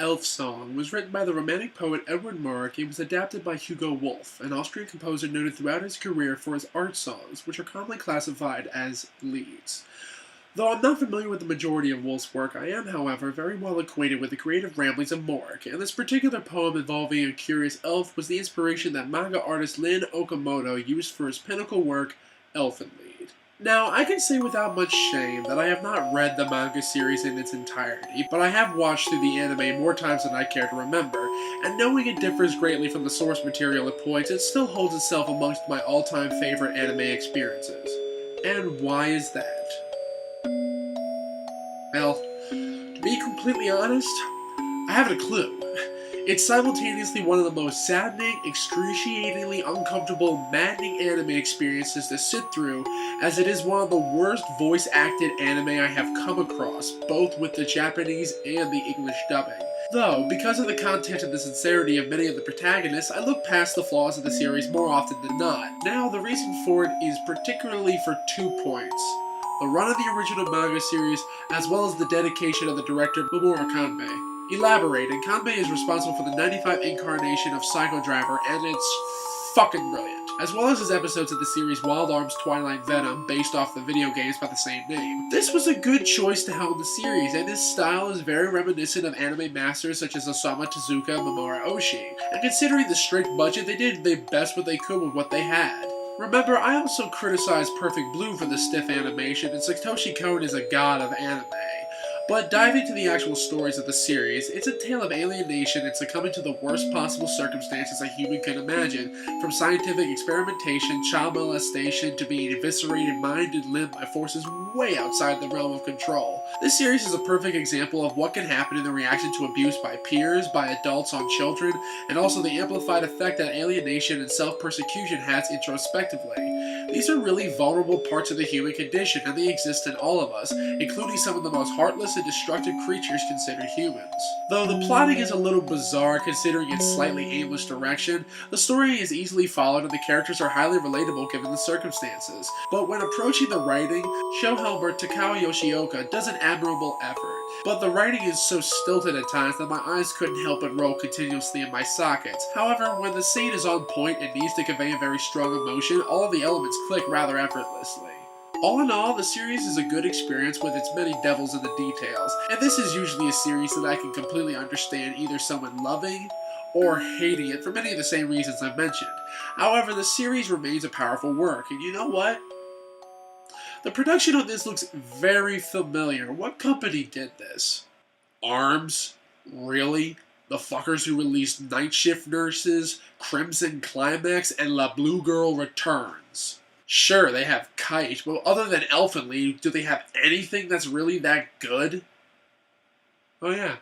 Elf Song was written by the Romantic poet Edward Mark and was adapted by Hugo Wolf, an Austrian composer noted throughout his career for his art songs, which are commonly classified as lieds. Though I'm not familiar with the majority of Wolf's work, I am, however, very well acquainted with the creative ramblings of Mark, and this particular poem involving a curious elf was the inspiration that manga artist Lin Okamoto used for his pinnacle work, Elfen Lied. Now, I can say without much shame that I have not read the manga series in its entirety, but I have watched through the anime more times than I care to remember, and knowing it differs greatly from the source material at points, it still holds itself amongst my all-time favorite anime experiences. And why is that? Well, to be completely honest, I haven't a clue. It's simultaneously one of the most saddening, excruciatingly uncomfortable, maddening anime experiences to sit through, as it is one of the worst voice-acted anime I have come across, both with the Japanese and the English dubbing. Though, because of the content and the sincerity of many of the protagonists, I look past the flaws of the series more often than not. Now, the reason for it is particularly for 2 points. The run of the original manga series, as well as the dedication of the director Mamoru Kanbe. Elaborating, Kanbe is responsible for the 95 incarnation of Psycho Driver, and it's fucking brilliant. As well as his episodes of the series Wild Arms Twilight Venom, based off the video games by the same name. This was a good choice to helm the series, and his style is very reminiscent of anime masters such as Osamu Tezuka and Mamoru Oshii. And considering the strict budget, they did the best what they could with what they had. Remember, I also criticized Perfect Blue for the stiff animation, and Satoshi Kon is a god of anime. But diving into the actual stories of the series, it's a tale of alienation and succumbing to the worst possible circumstances a human could imagine, from scientific experimentation, child molestation, to being eviscerated mind and limb by forces way outside the realm of control. This series is a perfect example of what can happen in the reaction to abuse by peers, by adults on children, and also the amplified effect that alienation and self-persecution has introspectively. These are really vulnerable parts of the human condition, and they exist in all of us, including some of the most heartless and destructive creatures considered humans. Though the plotting is a little bizarre considering its slightly aimless direction, the story is easily followed and the characters are highly relatable given the circumstances. But when approaching the writing, show helper Takao Yoshioka does an admirable effort. But the writing is so stilted at times that my eyes couldn't help but roll continuously in my sockets. However, when the scene is on point and needs to convey a very strong emotion, all of the elements click rather effortlessly. All in all, the series is a good experience with its many devils in the details, and this is usually a series that I can completely understand either someone loving or hating it for many of the same reasons I've mentioned. However, the series remains a powerful work, and you know what? The production on this looks very familiar. What company did this? ARMS? Really? The fuckers who released Night Shift Nurses, Crimson Climax, and La Blue Girl Returns. Sure, they have Kite, but other than Elfen Lied, do they have anything that's really that good? Oh yeah.